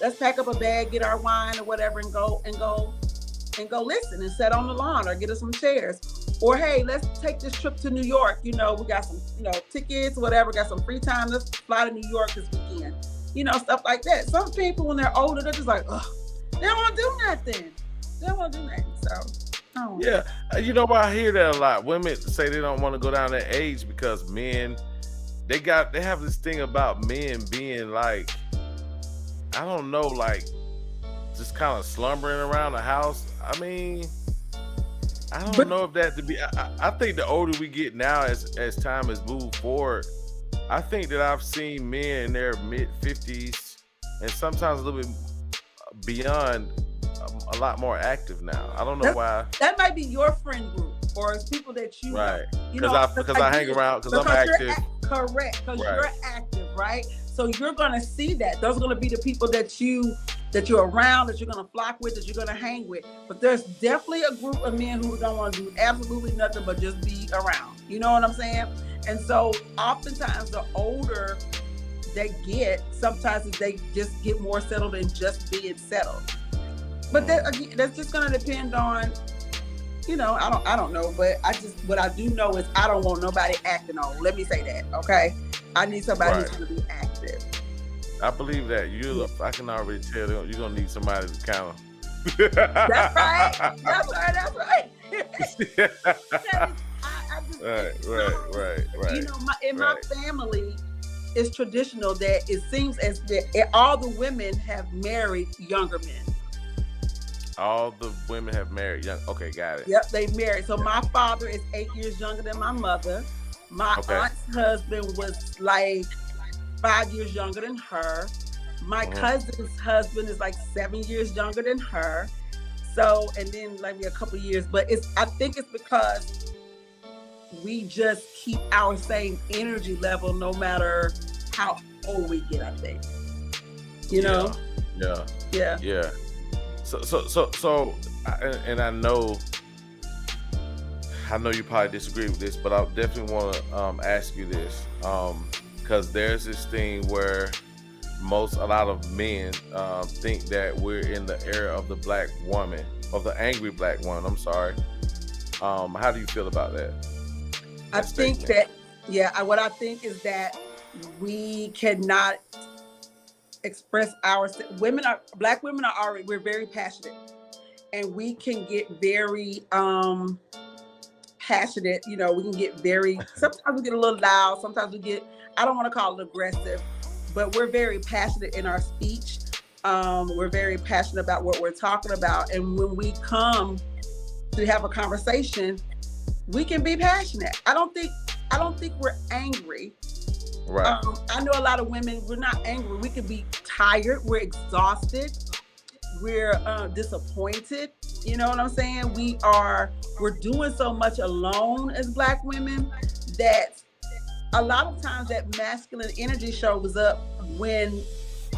Let's pack up a bag, get our wine or whatever, and go listen and sit on the lawn or get us some chairs. Or hey, let's take this trip to New York. We got some, tickets, whatever, got some free time. Let's fly to New York this weekend. Stuff like that. Some people when they're older, they're just like, ugh, they don't want to do nothing. They don't want to do nothing. So yeah, I hear that a lot. Women say they don't want to go down that age because men, they have this thing about men being like, I don't know, like just kind of slumbering around the house. I mean, I don't know if that to be. I think the older we get now, as time has moved forward, I think that I've seen men in their mid-50s and sometimes a little bit beyond, a lot more active now. I don't know why. That might be your friend group or it's people that you right know. Because I hang around because I'm active. Correct, because you're active, right? So you're gonna see that. Those are gonna be the people that you're around, that you're gonna flock with, that you're gonna hang with. But there's definitely a group of men who don't want to do absolutely nothing but just be around. You know what I'm saying? And so oftentimes the older they get, sometimes they just get more settled than just being settled. But that's just gonna depend on, I don't know, but what I do know is I don't want nobody acting old. Let me say that, okay? I need somebody who's gonna be active. I believe that I can already tell you're gonna need somebody to kind of. That's right. That's right. Right. In my family, it's traditional that it seems as that all the women have married younger men. All the women have married young. Okay, got it. Yep, they married. So my father is 8 years younger than my mother. My aunt's husband was like 5 years younger than her. My cousin's husband is like 7 years younger than her. So, and then like a couple years, but I think it's because we just keep our same energy level no matter how old we get, I think. Yeah. Yeah. So, and I know you probably disagree with this, but I definitely want to ask you this, because there's this thing where a lot of men think that we're in the era of the black woman, of the angry black woman. I'm sorry. How do you feel about that? I think that, what I think is that we cannot express black women are already, we're very passionate, and we can get very passionate. We can get very, sometimes we get a little loud, sometimes I don't want to call it aggressive, but we're very passionate in our speech. We're very passionate about what we're talking about, and when we come to have a conversation, we can be passionate. I don't think we're angry. Right. I know a lot of women, we're not angry. We can be tired. We're exhausted. We're disappointed. You know what I'm saying? We're doing so much alone as black women that a lot of times that masculine energy shows up when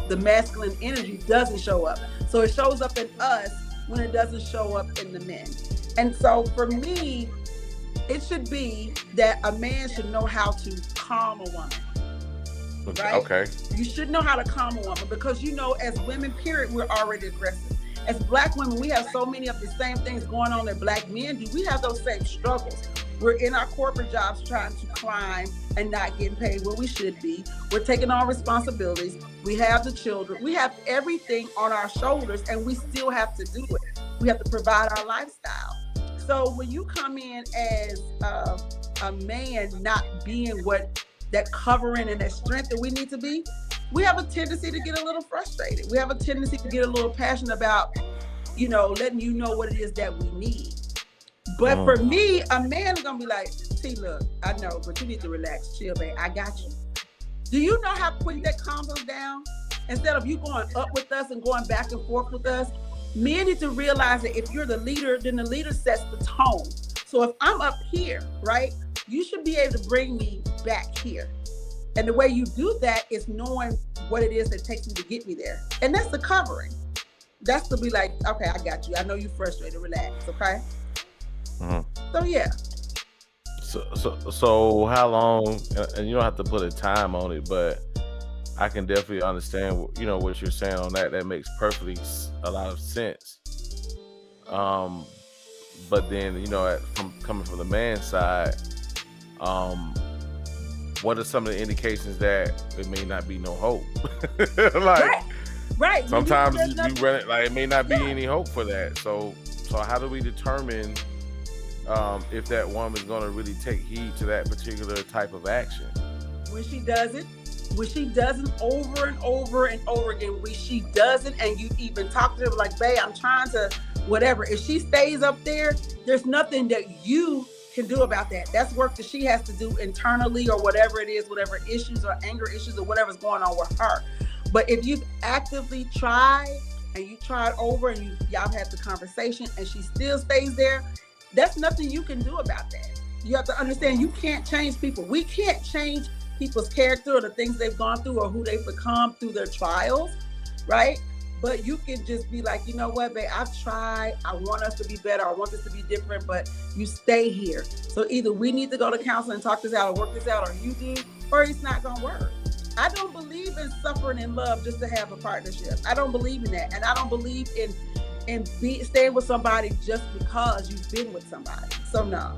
the masculine energy doesn't show up. So it shows up in us when it doesn't show up in the men. And so for me, it should be that a man should know how to calm a woman. Right? Okay. You should know how to calm a woman, because as women, period, we're already aggressive. As Black women, we have so many of the same things going on that Black men do. We have those same struggles. We're in our corporate jobs trying to climb and not getting paid where we should be. We're taking on responsibilities. We have the children. We have everything on our shoulders, and we still have to do it. We have to provide our lifestyle. So when you come in as a man not being what that covering and that strength that we need to be, we have a tendency to get a little frustrated. We have a tendency to get a little passionate about, letting you know what it is that we need. But for me, a man is gonna be like, see, look, I know, but you need to relax, chill, babe. I got you. Do you know how quick that calms us down? Instead of you going up with us and going back and forth with us, men need to realize that if you're the leader, then the leader sets the tone. So if I'm up here, right, you should be able to bring me back here. And the way you do that is knowing what it is that takes me to get me there. And that's the covering. That's to be like, okay, I got you. I know you're frustrated. Relax, okay? So yeah. So how long? And you don't have to put a time on it, but I can definitely understand what you're saying on that. That makes perfectly a lot of sense. But then coming from the man's side, what are some of the indications that it may not be no hope? Right. Sometimes you run it like it may not be any hope for that. So how do we determine if that woman is going to really take heed to that particular type of action? When she doesn't over and over and over again, when she doesn't, and you even talk to her like, babe, I'm trying to whatever. If she stays up there's nothing that you can do about that. That's work that she has to do internally, or whatever it is, whatever issues or anger issues or whatever's going on with her. But if you've actively tried and you tried over and y'all had the conversation and she still stays there, that's nothing you can do about that. You have to understand, you can't change people. We can't change people's character or the things they've gone through or who they've become through their trials, right? But you can just be like, you know what, babe, I've tried. I want us to be better. I want this to be different, but you stay here. So either we need to go to counseling and talk this out or work this out, or you do, or it's not going to work. I don't believe in suffering in love just to have a partnership. I don't believe in that. And I don't believe in staying with somebody just because you've been with somebody. So no.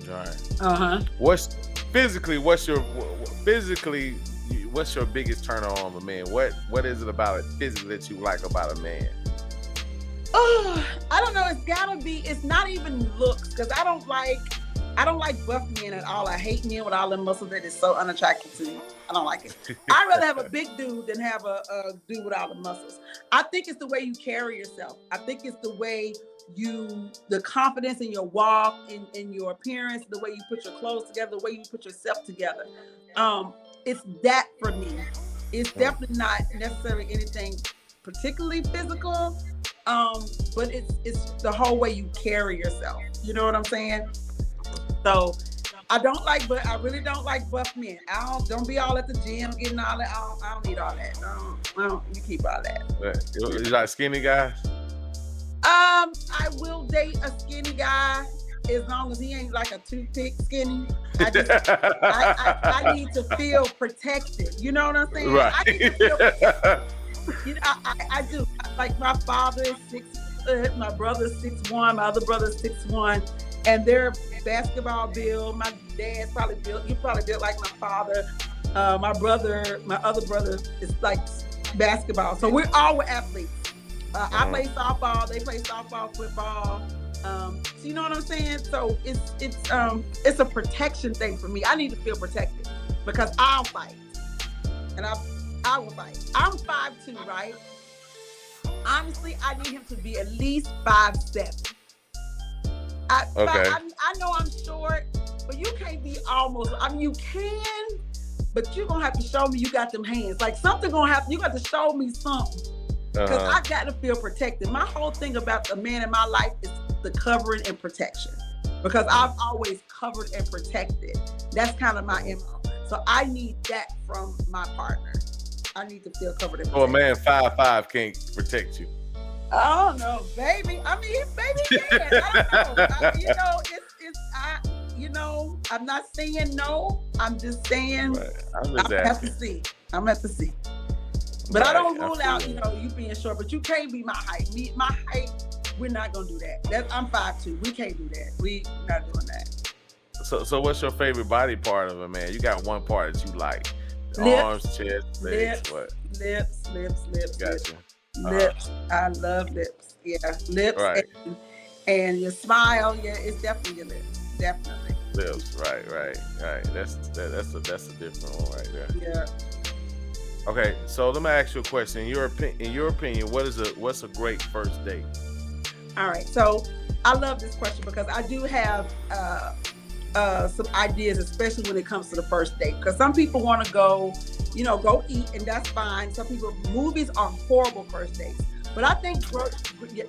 Right. What's your biggest turn on a man? What is it about it physically that you like about a man? Oh, I don't know. It's not even looks, because I don't like buff men at all. I hate men with all the muscles. That is so unattractive to me. I don't like it. I'd rather have a big dude than have a dude with all the muscles. I think it's the way you carry yourself. I think it's the way the confidence in your walk, in your appearance, the way you put your clothes together, the way you put yourself together. It's that for me. It's definitely not necessarily anything particularly physical, but it's the whole way you carry yourself. You know what I'm saying? So I really don't like buff men. Don't be all at the gym getting all that. I don't need all that. You keep all that. You like skinny guys? I will date a skinny guy as long as he ain't like a toothpick skinny. I need to feel protected. You know what I'm saying? Right. I need to feel protected. I do. Like my father is 6 foot, my brother's 6'1", my other brother's 6'1", and they're basketball build. My dad's probably built. You probably built like my father. My other brother is like basketball. So we're all athletes. I play softball. They play softball, football. So you know what I'm saying? So it's a protection thing for me. I need to feel protected because I'll fight, and I will fight. I'm 5'2", right? Honestly, I need him to be at least 5'7". I know I'm short, but you can't be almost. I mean, you can, but you're gonna have to show me you got them hands. Like something gonna happen. You got to show me something. Because I got to feel protected. My whole thing about the man in my life is the covering and protection. Because I've always covered and protected. That's kind of my MO. So I need that from my partner. I need to feel covered and protected. So a man 5'5" can't protect you. I don't know, baby. I mean, maybe he can. I don't know. I'm not saying no. I'm just saying Right. I'm I'm just gonna have to asking. see. I'm gonna have to see. But I Right. don't I rule feel out, that. you being short. But you can't be my height. My height, we're not gonna do that. I'm 5'2". We can't do that. We not doing that. So what's your favorite body part of a man? You got one part that you like. The arms, Lips, chest, legs, lips, what? lips, lips, lips, lips, Gotcha. Uh-huh. lips. I love lips. Yeah, lips Right. and your smile. Yeah, it's definitely your lips. Definitely. Lips. Right. That's a different one right there. Yeah. Okay, so let me ask you a question. In your opinion, what's a great first date? All right. So I love this question because I do have some ideas, especially when it comes to the first date. Because some people want to go eat, and that's fine. Some people, movies are horrible first dates. But I think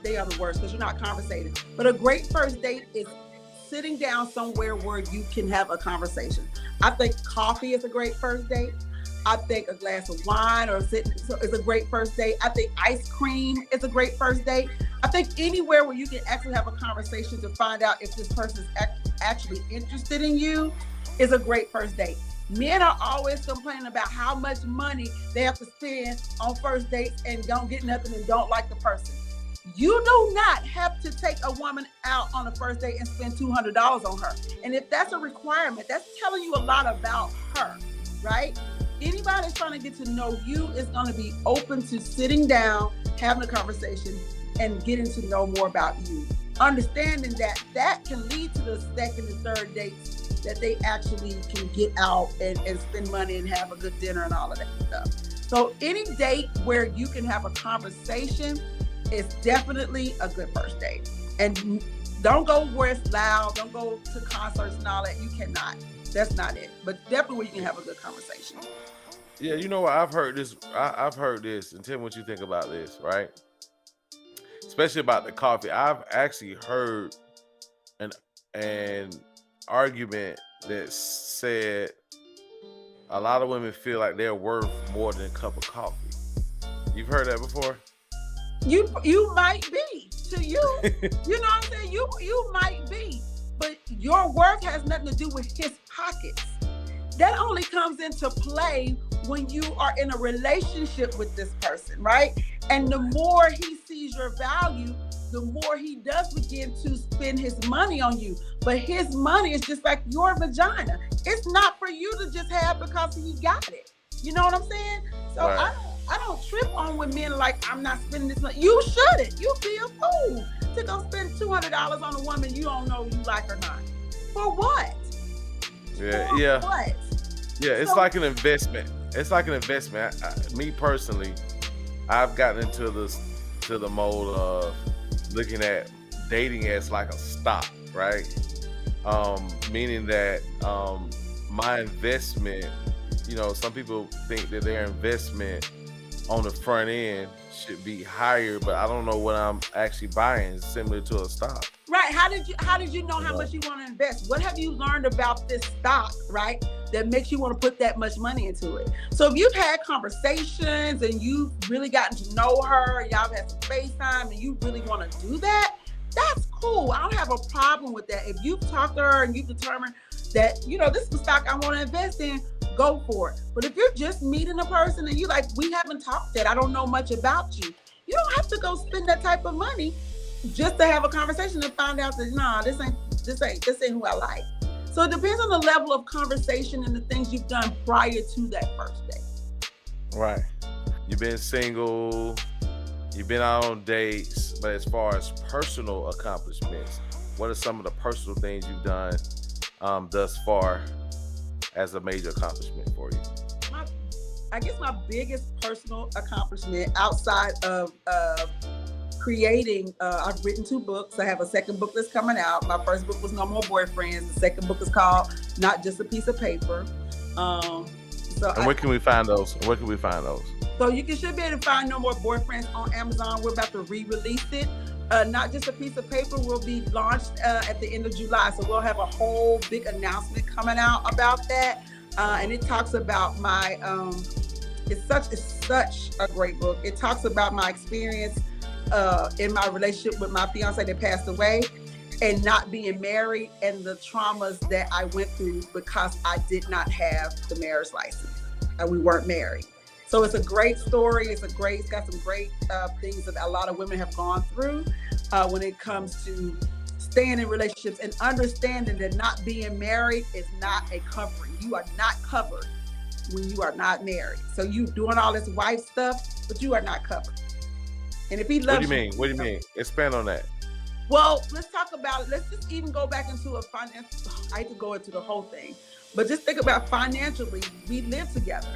they are the worst because you're not conversating. But a great first date is sitting down somewhere where you can have a conversation. I think coffee is a great first date. I think a glass of wine or sitting is a great first date. I think ice cream is a great first date. I think anywhere where you can actually have a conversation to find out if this person is actually interested in you is a great first date. Men are always complaining about how much money they have to spend on first dates and don't get nothing and don't like the person. You do not have to take a woman out on a first date and spend $200 on her. And if that's a requirement, that's telling you a lot about her, right? Anybody that's trying to get to know you is going to be open to sitting down, having a conversation, and getting to know more about you. Understanding that can lead to the second and third dates that they actually can get out and spend money and have a good dinner and all of that stuff. So any date where you can have a conversation is definitely a good first date. And don't go where it's loud. Don't go to concerts and all that. You cannot. That's not it. But definitely where you can have a good conversation. Yeah, you know what? I've heard this. I've heard this, and tell me what you think about this, right? Especially about the coffee. I've actually heard an argument that said a lot of women feel like they're worth more than a cup of coffee. You've heard that before? You might be to you. You know what I'm saying? You might be, but your worth has nothing to do with his pockets. That only comes into play when you are in a relationship with this person, right? And the more he sees your value, the more he does begin to spend his money on you. But his money is just like your vagina. It's not for you to just have because he got it. You know what I'm saying? So Right. I don't trip on when men are like, I'm not spending this money. You shouldn't. You be a fool to go spend $200 on a woman you don't know you like or not. For what? Yeah, For yeah. what? Yeah, it's So- like an investment. It's like an investment. Me personally, I've gotten into the mode of looking at dating as like a stock, right? Meaning that my investment, some people think that their investment on the front end should be higher, but I don't know what I'm actually buying, similar to a stock. Right. How did you know how much you want to invest? What have you learned about this stock, right? That makes you want to put that much money into it. So if you've had conversations and you've really gotten to know her, and y'all had some FaceTime and you really want to do that, that's cool. I don't have a problem with that. If you've talked to her and you've determined that, this is the stock I want to invest in, go for it. But if you're just meeting a person and you like, we haven't talked yet, I don't know much about you, you don't have to go spend that type of money just to have a conversation and find out that this ain't who I like. So it depends on the level of conversation and the things you've done prior to that first date. Right. You've been single, you've been out on dates, but as far as personal accomplishments, what are some of the personal things you've done thus far as a major accomplishment for you? I guess my biggest personal accomplishment outside of creating, I've written 2 books. I have a second book that's coming out. My first book was No More Boyfriends. The second book is called Not Just a Piece of Paper. Where can we find those? So you should be able to find No More Boyfriends on Amazon. We're about to re-release it. Not Just a Piece of Paper will be launched at the end of July. So we'll have a whole big announcement coming out about that. And it talks about my, it's such a great book. It talks about my experience in my relationship with my fiance that passed away, and not being married, and the traumas that I went through because I did not have the marriage license and we weren't married. So it's a great story. It's got some great things that a lot of women have gone through when it comes to staying in relationships and understanding that not being married is not a covering. You are not covered when you are not married. So you doing all this wife stuff, but you are not covered. And if he loves you. What do you mean? Expand on that. Well, let's talk about it. Let's just even go back into a financial. I hate to go into the whole thing, but just think about financially. We lived together.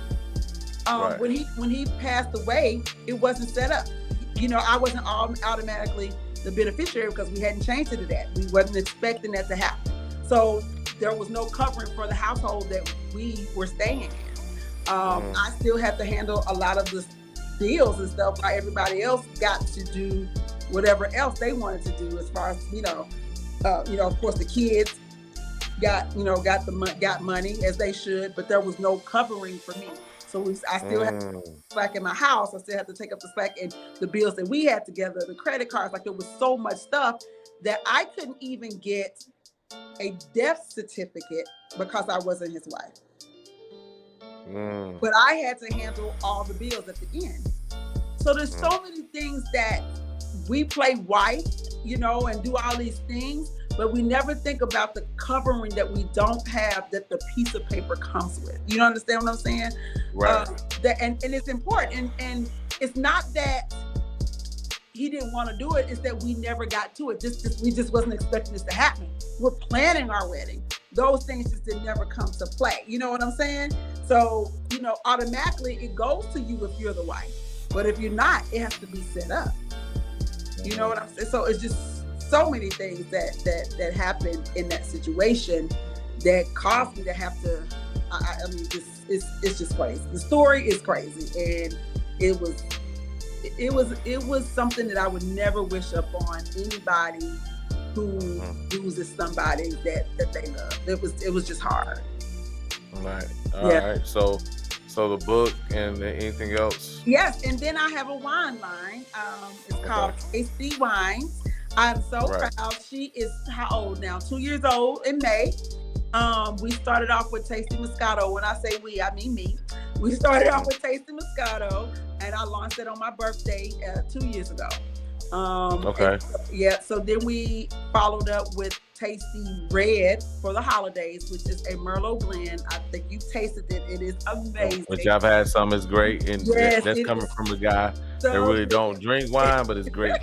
Right. When he passed away, it wasn't set up. I wasn't automatically the beneficiary because we hadn't changed it to that. We wasn't expecting that to happen. So there was no covering for the household that we were staying in. I still had to handle a lot of the bills and stuff while everybody else got to do whatever else they wanted to do, as far as of course the kids got money as they should, but there was no covering for me. So I still had to slack in my house. I still had to take up the slack in the bills that we had together, the credit cards. Like, there was so much stuff that I couldn't even get a death certificate because I wasn't his wife. But I had to handle all the bills at the end. So there's so many things that we play wife, and do all these things, but we never think about the covering that we don't have, that the piece of paper comes with. You understand what I'm saying? Right. And it's important. And it's not that he didn't want to do it, it's that we never got to it. We just wasn't expecting this to happen. We're planning our wedding. Those things just did never come to play. You know what I'm saying? So, automatically it goes to you if you're the wife. But if you're not, it has to be set up. You know what I'm saying? So it's just so many things that happened in that situation that caused me to have to. It's just crazy. The story is crazy, and it was something that I would never wish upon anybody who loses somebody that they love. It was just hard. All right. All right. So the book and anything else? Yes, and then I have a wine line. It's called Tasty Wines. I'm so proud. She is how old now? 2 years old in May. We started off with Tasty Moscato. When I say we, I mean me. We started off with Tasty Moscato, and I launched it on my birthday 2 years ago. So then we followed up with Tasty Red for the holidays, which is a Merlot blend. I think you've tasted it. It is amazing. Which I've had some. It's great. And that's coming from a guy that really don't drink wine, but it's great.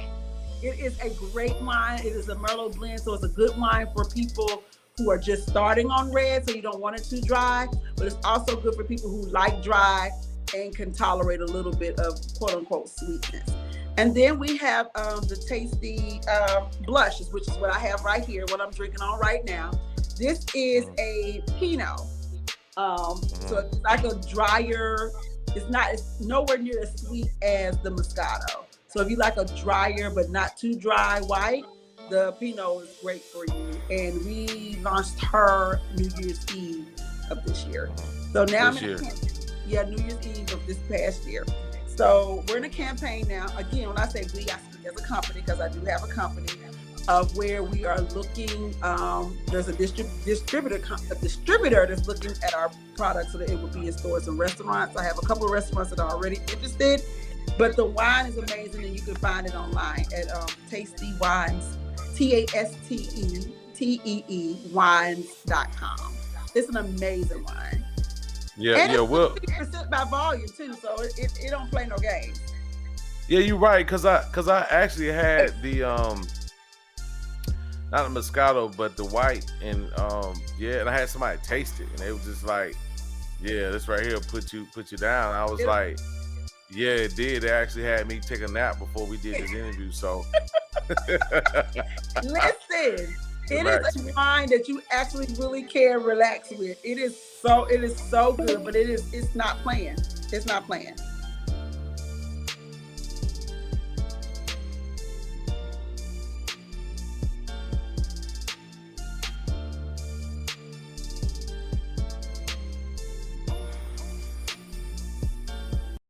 It is a great wine. It is a Merlot blend, so it's a good wine for people who are just starting on red, so you don't want it too dry. But it's also good for people who like dry and can tolerate a little bit of quote-unquote sweetness. And then we have the Tasty Blushes, which is what I have right here, what I'm drinking on right now. This is a Pinot. So it's like a drier, it's nowhere near as sweet as the Moscato. So if you like a drier but not too dry white, the Pinot is great for you. And we launched her New Year's Eve of this year. So now New Year's Eve of this past year. So we're in a campaign now. Again, when I say we, I speak as a company, because I do have a company, of where we are looking. There's a distributor that's looking at our product so that it will be in stores and restaurants. I have a couple of restaurants that are already interested, but the wine is amazing, and you can find it online at Tasty Wines, TASTEETEE wines.com. It's an amazing wine. And it's 50% by volume too, so it don't play no games. Yeah, you're right, cause I actually had the not the Moscato, but the white, and and I had somebody taste it, and they was just like, yeah, this right here put you down. I was like, yeah, it did. It actually had me take a nap before we did this interview. So listen. It is a wine that you actually really can relax with. It is so good, but it's not playing. It's not playing.